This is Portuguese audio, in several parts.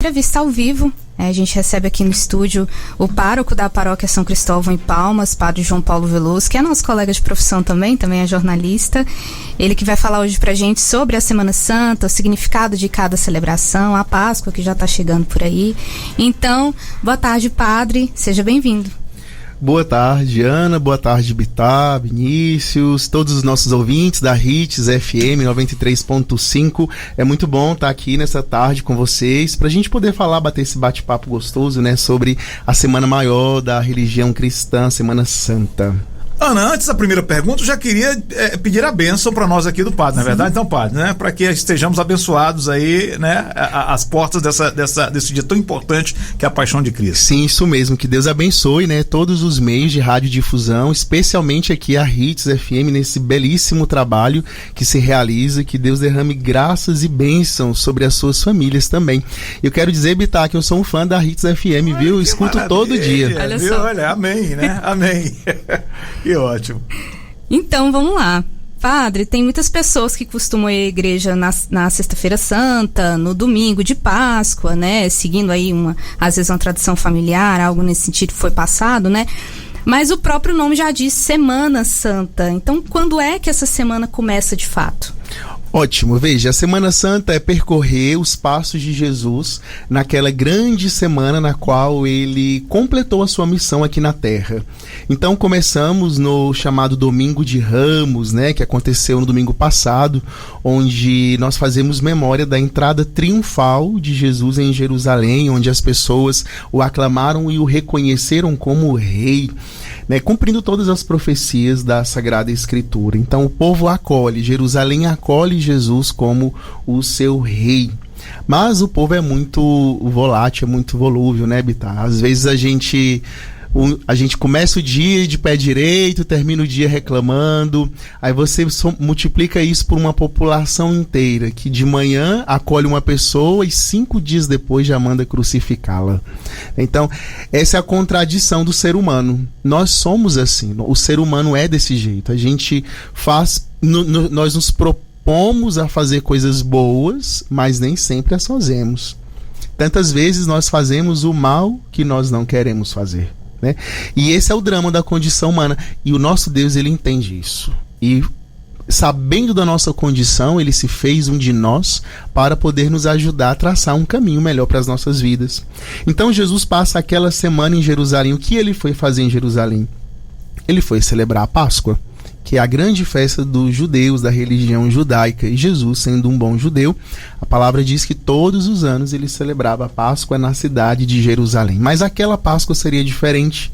entrevista ao vivo. A gente recebe aqui no estúdio o pároco da paróquia São Cristóvão em Palmas, padre João Paulo Veloso, que é nosso colega de profissão também é jornalista. Ele que vai falar hoje pra gente sobre a Semana Santa, o significado de cada celebração, a Páscoa que já tá chegando por aí. Então, boa tarde, padre, seja bem-vindo. Boa tarde, Ana, boa tarde, Bittar, Vinícius, todos os nossos ouvintes da Hits FM 93.5. É muito bom estar aqui nessa tarde com vocês, pra gente poder falar, bater esse bate-papo gostoso, né, sobre a semana maior da religião cristã, Semana Santa. Ana, antes da primeira pergunta, eu já queria pedir a bênção para nós aqui do padre, não é verdade? Então, padre, né, para que estejamos abençoados aí, né, as portas desse dia tão importante que é a Paixão de Cristo. Sim, isso mesmo, que Deus abençoe, né, todos os meios de radiodifusão, especialmente aqui a Hits FM, nesse belíssimo trabalho que se realiza, que Deus derrame graças e bênçãos sobre as suas famílias também. Eu quero dizer, Bittar, que eu sou um fã da Hits FM, viu? Eu escuto todo dia. Olha só. Olha, amém, né? Amém. Que ótimo. Então, vamos lá. Padre, tem muitas pessoas que costumam ir à igreja na Sexta-feira Santa, no domingo de Páscoa, né? Seguindo aí às vezes uma tradição familiar, algo nesse sentido que foi passado, né? Mas o próprio nome já diz Semana Santa. Então, quando é que essa semana começa de fato? Ótimo, veja, a Semana Santa é percorrer os passos de Jesus naquela grande semana na qual ele completou a sua missão aqui na Terra. Então começamos no chamado Domingo de Ramos, né, que aconteceu no domingo passado, onde nós fazemos memória da entrada triunfal de Jesus em Jerusalém, onde as pessoas o aclamaram e o reconheceram como rei, né, cumprindo todas as profecias da Sagrada Escritura. Então o povo acolhe, Jerusalém acolhe Jesus como o seu rei. Mas o povo é muito volátil, é muito volúvel, né, Bittar? Às vezes a gente começa o dia de pé direito, termina o dia reclamando, aí você multiplica isso por uma população inteira, que de manhã acolhe uma pessoa e 5 dias depois já manda crucificá-la. Então, essa é a contradição do ser humano. Nós somos assim, o ser humano é desse jeito. A gente faz, nós nos propomos a fazer coisas boas, mas nem sempre as fazemos. Tantas vezes nós fazemos o mal que nós não queremos fazer, né? E esse é o drama da condição humana, e o nosso Deus, ele entende isso, e sabendo da nossa condição, ele se fez um de nós para poder nos ajudar a traçar um caminho melhor para as nossas vidas. Então Jesus passa aquela semana em Jerusalém. O que ele foi fazer em Jerusalém? Ele foi celebrar a Páscoa, que é a grande festa dos judeus, da religião judaica. E Jesus, sendo um bom judeu, a palavra diz que todos os anos ele celebrava a Páscoa na cidade de Jerusalém. Mas aquela Páscoa seria diferente,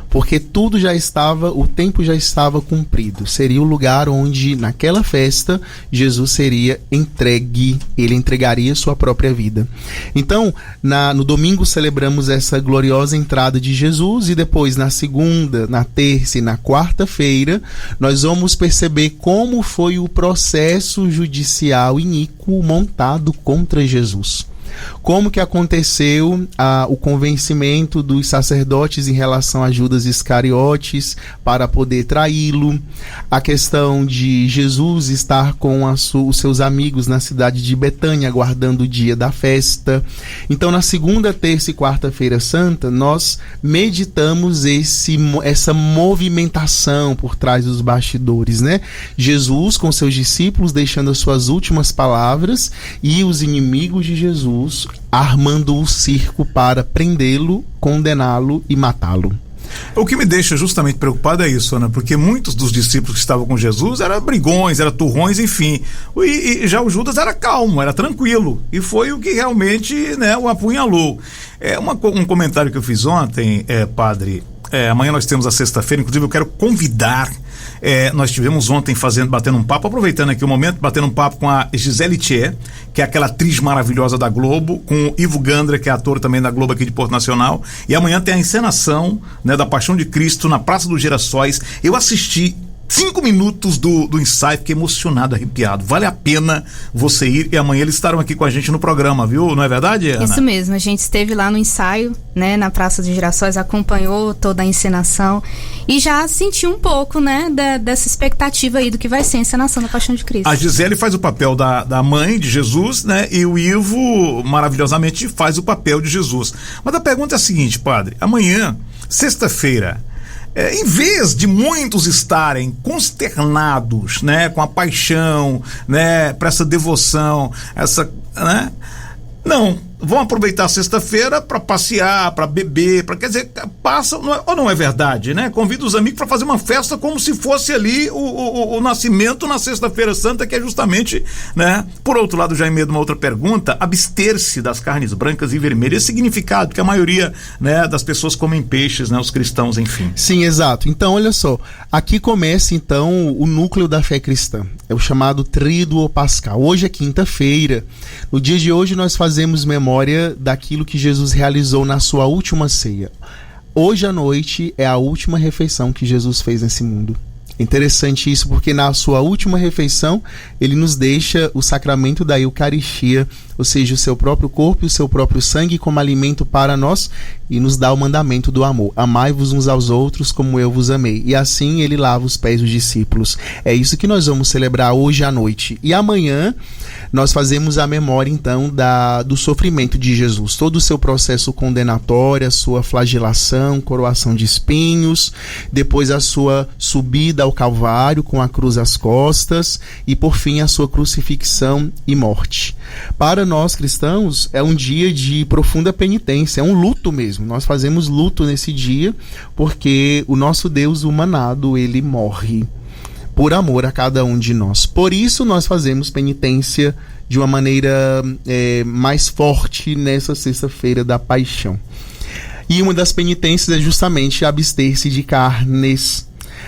porque o tempo já estava cumprido. Seria o lugar onde, naquela festa, Jesus seria entregue, ele entregaria sua própria vida. Então, no domingo celebramos essa gloriosa entrada de Jesus, e depois, na segunda, na terça e na quarta-feira, nós vamos perceber como foi o processo judicial iníquo montado contra Jesus. Como que aconteceu o convencimento dos sacerdotes em relação a Judas Iscariotes para poder traí-lo, a questão de Jesus estar com os seus amigos na cidade de Betânia aguardando o dia da festa. Então, na segunda, terça e quarta-feira santa, nós meditamos essa movimentação por trás dos bastidores, né? Jesus com seus discípulos deixando as suas últimas palavras, e os inimigos de Jesus armando o circo para prendê-lo, condená-lo e matá-lo. O que me deixa justamente preocupado é isso, Ana, porque muitos dos discípulos que estavam com Jesus eram brigões, eram turrões, enfim. E já o Judas era calmo, era tranquilo. E foi o que realmente, né, o apunhalou. Um comentário que eu fiz ontem, padre, amanhã nós temos a sexta-feira, inclusive eu quero convidar. Nós tivemos ontem batendo um papo, aproveitando aqui o momento, batendo um papo com a Gisele Thier, que é aquela atriz maravilhosa da Globo, com o Ivo Gandra, que é ator também da Globo aqui de Porto Nacional, e amanhã tem a encenação, né, da Paixão de Cristo na Praça dos Girassóis. Eu assisti 5 minutos do ensaio, fiquei emocionado, arrepiado. Vale a pena você ir, e amanhã eles estarão aqui com a gente no programa, viu? Não é verdade, Ana? Isso mesmo, a gente esteve lá no ensaio, né, na Praça dos Girassóis, acompanhou toda a encenação e já sentiu um pouco, né, dessa expectativa aí do que vai ser a encenação da Paixão de Cristo. A Gisele faz o papel da mãe de Jesus, né, e o Ivo, maravilhosamente, faz o papel de Jesus. Mas a pergunta é a seguinte, padre, amanhã, sexta-feira, em vez de muitos estarem consternados, né, com a paixão, né, para essa devoção, né, não, vão aproveitar a sexta-feira para passear, para beber, quer dizer, passa, ou não é verdade, né? Convida os amigos para fazer uma festa como se fosse ali o nascimento na sexta-feira santa, que é justamente, né? Por outro lado, já em meio de uma outra pergunta, abster-se das carnes brancas e vermelhas, significado que a maioria, né, das pessoas comem peixes, né? Os cristãos, enfim. Sim, exato. Então, olha só, aqui começa então o núcleo da fé cristã, é o chamado Tríduo Pascal. Hoje é quinta-feira, no dia de hoje nós fazemos memória daquilo que Jesus realizou na sua última ceia. Hoje à noite é a última refeição que Jesus fez nesse mundo. É interessante isso porque na sua última refeição ele nos deixa o sacramento da Eucaristia, ou seja, o seu próprio corpo e o seu próprio sangue como alimento para nós, e nos dá o mandamento do amor. Amai-vos uns aos outros como eu vos amei. E assim ele lava os pés dos discípulos. É isso que nós vamos celebrar hoje à noite. E amanhã nós fazemos a memória então do sofrimento de Jesus, todo o seu processo condenatório, a sua flagelação, coroação de espinhos, depois a sua subida ao Calvário com a cruz às costas e por fim a sua crucifixão e morte. Para nós cristãos é um dia de profunda penitência, é um luto mesmo. Nós fazemos luto nesse dia porque o nosso Deus humanado, ele morre por amor a cada um de nós. Por isso nós fazemos penitência de uma maneira mais forte nessa sexta-feira da Paixão. E uma das penitências é justamente abster-se de carnes.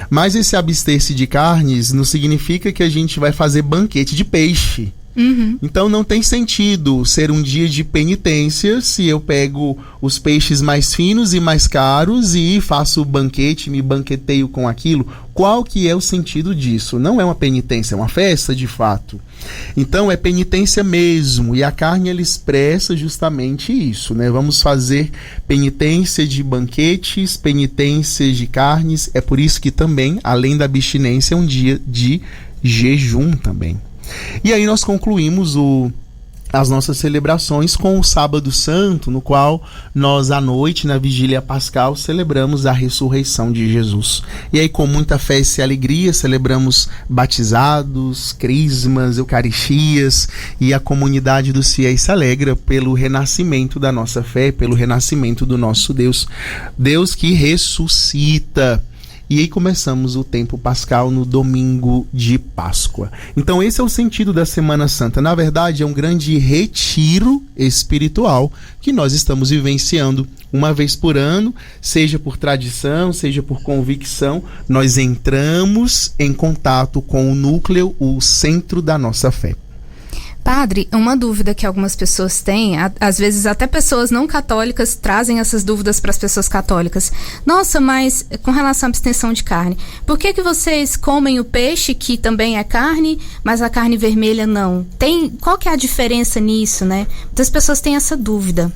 Mas esse abster-se de carnes não significa que a gente vai fazer banquete de peixe. Uhum. Então não tem sentido ser um dia de penitência se eu pego os peixes mais finos e mais caros e faço banquete, me banqueteio com aquilo. Qual que é o sentido disso? Não é uma penitência, é uma festa de fato. Então é penitência mesmo, e a carne ela expressa justamente isso, né? Vamos fazer penitência de banquetes, penitência de carnes. É por isso que também, além da abstinência, é um dia de jejum também. E aí nós concluímos as nossas celebrações com o Sábado Santo, no qual nós à noite, na Vigília Pascal, celebramos a ressurreição de Jesus. E aí com muita fé e alegria celebramos batizados, crismas, eucaristias, e a comunidade dos fiéis se alegra pelo renascimento da nossa fé, pelo renascimento do nosso Deus. Deus que ressuscita. E aí começamos o tempo pascal no domingo de Páscoa. Então esse é o sentido da Semana Santa. Na verdade é um grande retiro espiritual que nós estamos vivenciando uma vez por ano, seja por tradição, seja por convicção. Nós entramos em contato com o núcleo, o centro da nossa fé. Padre, uma dúvida que algumas pessoas têm, às vezes até pessoas não católicas trazem essas dúvidas para as pessoas católicas. Nossa, mas com relação à abstenção de carne, por que vocês comem o peixe, que também é carne, mas a carne vermelha não? Qual que é a diferença nisso, né? Muitas pessoas têm essa dúvida.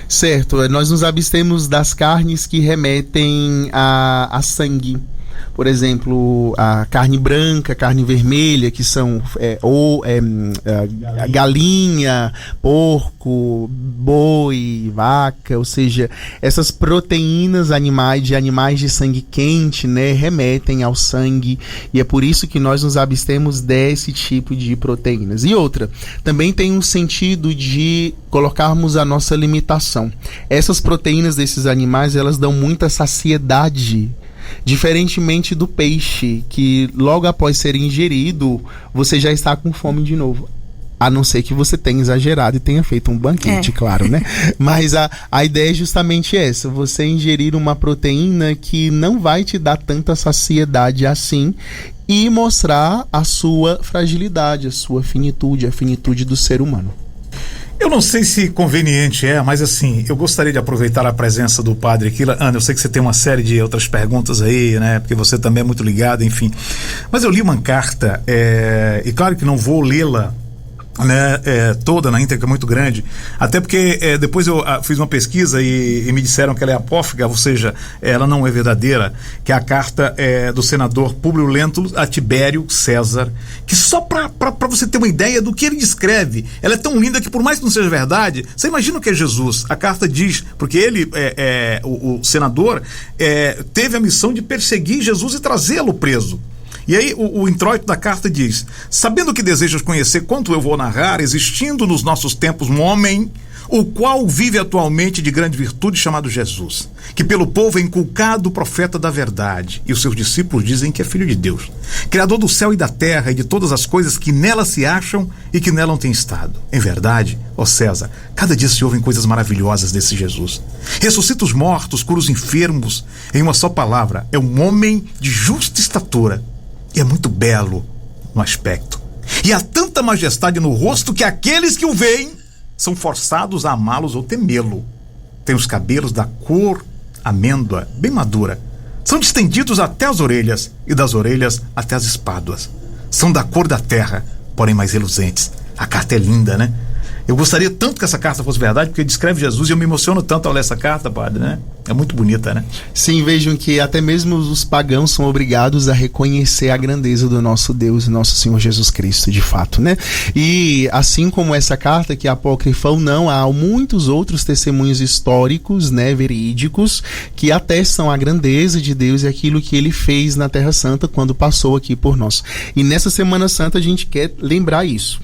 Certo, nós nos abstemos das carnes que remetem a sangue. Por exemplo, a carne branca, carne vermelha, que são galinha, porco, boi, vaca, ou seja, essas proteínas de animais de sangue quente, né, remetem ao sangue, e é por isso que nós nos abstemos desse tipo de proteínas. E outra, também tem um sentido de colocarmos a nossa limitação. Essas proteínas desses animais, elas dão muita saciedade, diferentemente do peixe, que logo após ser ingerido, você já está com fome de novo. A não ser que você tenha exagerado e tenha feito um banquete, claro, né? Mas a ideia é justamente essa, você ingerir uma proteína que não vai te dar tanta saciedade assim e mostrar a sua fragilidade, a sua finitude, a finitude do ser humano. Eu não sei se conveniente mas assim, eu gostaria de aproveitar a presença do padre aqui. Ana, eu sei que você tem uma série de outras perguntas aí, né? Porque você também é muito ligado, enfim. Mas eu li uma carta, e claro que não vou lê-la, né, toda na íntegra, muito grande, até porque depois eu fiz uma pesquisa e me disseram que ela é apócrifa, ou seja, ela não é verdadeira, que é a carta do senador Públio Lentulus a Tibério César, que só para você ter uma ideia do que ele descreve, ela é tão linda que, por mais que não seja verdade, você imagina o que é Jesus. A carta diz, porque ele, o senador, teve a missão de perseguir Jesus e trazê-lo preso. E aí o introito da carta diz: sabendo que desejas conhecer quanto eu vou narrar, existindo nos nossos tempos um homem, o qual vive atualmente de grande virtude, chamado Jesus, que pelo povo é inculcado profeta da verdade, e os seus discípulos dizem que é filho de Deus, criador do céu e da terra e de todas as coisas que nela se acham e que nela não têm estado. Em verdade, ó César, cada dia se ouvem coisas maravilhosas desse Jesus. Ressuscita os mortos, cura os enfermos. Em uma só palavra, é um homem de justa estatura e é muito belo no aspecto. E há tanta majestade no rosto que aqueles que o veem são forçados a amá-los ou temê-lo. Tem os cabelos da cor amêndoa, bem madura. São distendidos até as orelhas e das orelhas até as espáduas. São da cor da terra, porém mais reluzentes. A carta é linda, né? Eu gostaria tanto que essa carta fosse verdade, porque descreve Jesus e eu me emociono tanto ao ler essa carta, padre, né? É muito bonita, né? Sim, vejam que até mesmo os pagãos são obrigados a reconhecer a grandeza do nosso Deus e nosso Senhor Jesus Cristo, de fato, né? E assim como essa carta, que é apócrifa ou não, há muitos outros testemunhos históricos, né, verídicos, que atestam a grandeza de Deus e aquilo que Ele fez na Terra Santa quando passou aqui por nós. E nessa Semana Santa a gente quer lembrar isso.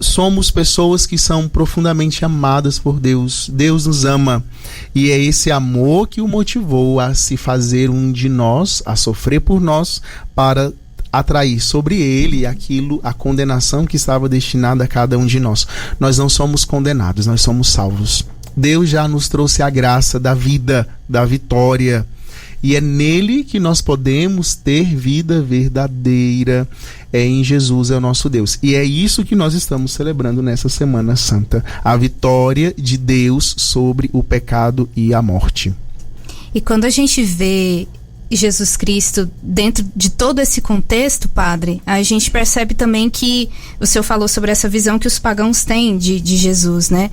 Somos pessoas que são profundamente amadas por Deus. Deus nos ama e é esse amor que o motivou a se fazer um de nós, a sofrer por nós, para atrair sobre ele aquilo, a condenação que estava destinada a cada um de nós. Nós não somos condenados, nós somos salvos. Deus já nos trouxe a graça da vida, da vitória. E é nele que nós podemos ter vida verdadeira. Em Jesus é o nosso Deus. E é isso que nós estamos celebrando nessa Semana Santa. A vitória de Deus sobre o pecado e a morte. E quando a gente vê Jesus Cristo dentro de todo esse contexto, padre, a gente percebe também que o senhor falou sobre essa visão que os pagãos têm de Jesus, né?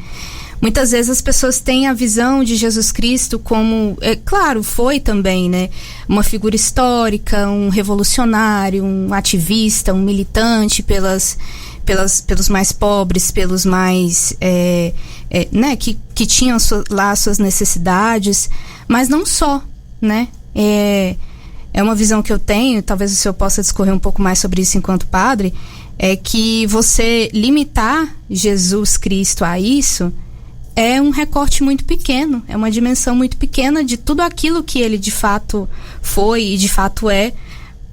Muitas vezes as pessoas têm a visão de Jesus Cristo como, claro, foi também, né, uma figura histórica, um revolucionário, um ativista, um militante pelos mais pobres, pelos mais, né, que tinham lá suas necessidades, mas não só, né? É uma visão que eu tenho, talvez o senhor possa discorrer um pouco mais sobre isso enquanto padre, é que você limitar Jesus Cristo a isso é um recorte muito pequeno, é uma dimensão muito pequena de tudo aquilo que ele de fato foi e de fato é,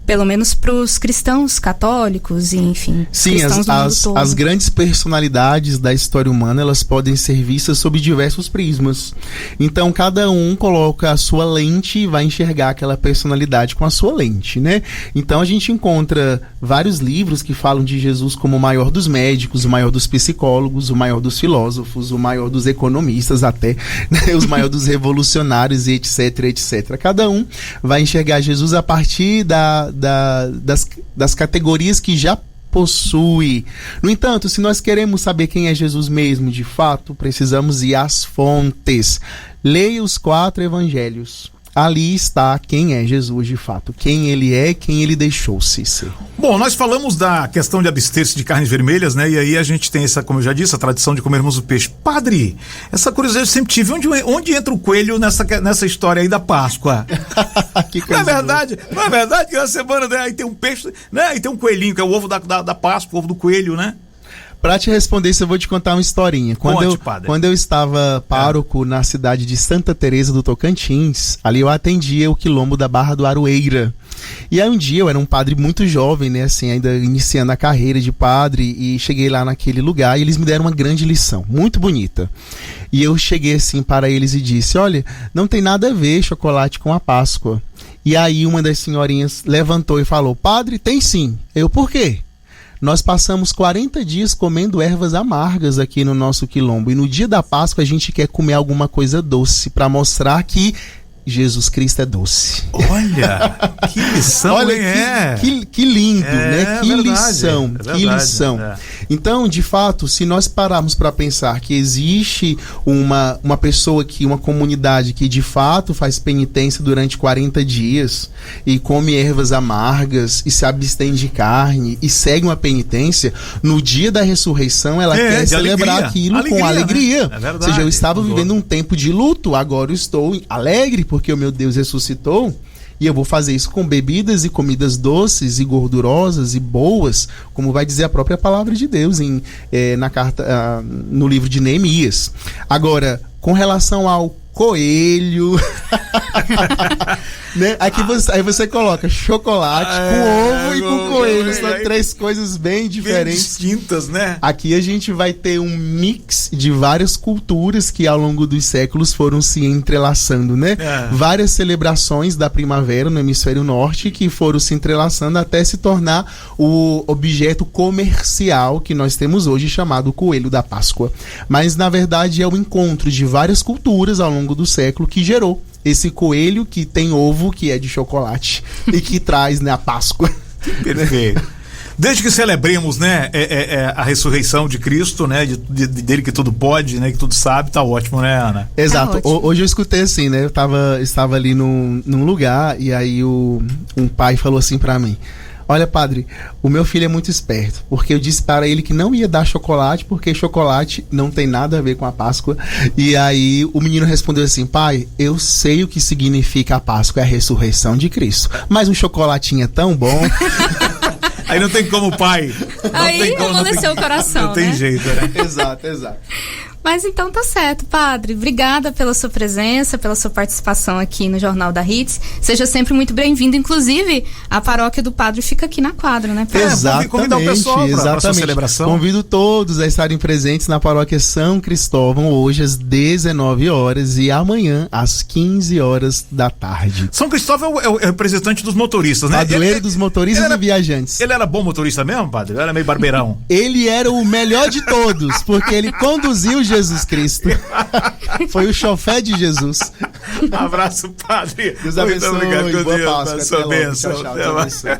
pelo menos para os cristãos católicos e, enfim, sim, cristãos do mundo todo. As grandes personalidades da história humana, elas podem ser vistas sob diversos prismas. Então, cada um coloca a sua lente e vai enxergar aquela personalidade com a sua lente, né? Então, a gente encontra vários livros que falam de Jesus como o maior dos médicos, o maior dos psicólogos, o maior dos filósofos, o maior dos economistas até, né? Os maiores dos revolucionários e etc, etc. Cada um vai enxergar Jesus a partir das categorias que já possui. No entanto, se nós queremos saber quem é Jesus mesmo, de fato, precisamos ir às fontes. Leia os 4 evangelhos. Ali está quem é Jesus de fato, quem ele é, quem ele deixou-se ser. Bom, nós falamos da questão de abster-se de carnes vermelhas, né? E aí a gente tem essa, como eu já disse, a tradição de comermos o peixe. Padre, essa curiosidade eu sempre tive. Onde entra o coelho nessa história aí da Páscoa? Não é verdade? Não é verdade que na semana, né, aí tem um peixe, né? Aí tem um coelhinho, que é o ovo da Páscoa, o ovo do coelho, né? Pra te responder isso, eu vou te contar uma historinha. Quando eu estava pároco na cidade de Santa Teresa do Tocantins, ali eu atendia o quilombo da Barra do Aroeira. E aí um dia eu era um padre muito jovem, né, assim, ainda iniciando a carreira de padre, e cheguei lá naquele lugar e eles me deram uma grande lição, muito bonita. E eu cheguei assim para eles e disse: olha, não tem nada a ver chocolate com a Páscoa. E aí uma das senhorinhas levantou e falou: padre, tem sim. Eu, por quê? nós passamos 40 dias comendo ervas amargas aqui no nosso quilombo. E no dia da Páscoa a gente quer comer alguma coisa doce para mostrar que Jesus Cristo é doce. Olha, que lição. Olha, que que lindo, né? Que verdade, lição, que lição. Então, de fato, se nós pararmos para pensar que existe uma pessoa aqui, uma comunidade que de fato faz penitência durante 40 dias e come ervas amargas e se abstém de carne e segue uma penitência, no dia da ressurreição ela quer celebrar aquilo com alegria. Né? É verdade, ou seja, eu estava vivendo um tempo de luto, agora eu estou alegre porque o meu Deus ressuscitou. E eu vou fazer isso com bebidas e comidas doces e gordurosas e boas, como vai dizer a própria palavra de Deus na carta, no livro de Neemias. Agora, com relação ao coelho, né? Aí você coloca chocolate com ovo e com coelho. São três coisas bem diferentes. Bem distintas, né? Aqui a gente vai ter um mix de várias culturas que ao longo dos séculos foram se entrelaçando, né? Várias celebrações da primavera no hemisfério norte que foram se entrelaçando até se tornar o objeto comercial que nós temos hoje, chamado Coelho da Páscoa. Mas na verdade é o encontro de várias culturas ao longo do século que gerou esse coelho que tem ovo que é de chocolate e que traz, né, a Páscoa. Perfeito. Desde que celebremos, né, a ressurreição de Cristo, né, dele que tudo pode, né, que tudo sabe, tá ótimo, né, Ana? Exato. Hoje eu escutei assim, né, eu estava ali num lugar e aí um pai falou assim pra mim: olha, padre, o meu filho é muito esperto, porque eu disse para ele que não ia dar chocolate, porque chocolate não tem nada a ver com a Páscoa. E aí o menino respondeu assim: pai, eu sei o que significa a Páscoa, é a ressurreição de Cristo, mas um chocolatinho é tão bom. Aí não tem como, pai. Aí amoleceu o coração, não tem jeito, né? Exato. Mas então tá certo, padre. Obrigada pela sua presença, pela sua participação aqui no Jornal da Hits. Seja sempre muito bem-vindo. Inclusive, a paróquia do padre fica aqui na quadra, né, padre? Exatamente, convidar o pessoal para a celebração. Convido todos a estarem presentes na paróquia São Cristóvão hoje às 19 horas e amanhã às 15 horas da tarde. São Cristóvão é o representante dos motoristas, né? Padroeiro dos motoristas e viajantes. Ele era bom motorista mesmo, padre? Ele era meio barbeirão? Ele era o melhor de todos, porque ele conduziu Jesus Cristo. Foi o chofé de Jesus. Abraço, padre. Deus abençoe. Muito obrigado. Boa Páscoa. Sua bênção. Tchau, Deus abençoe.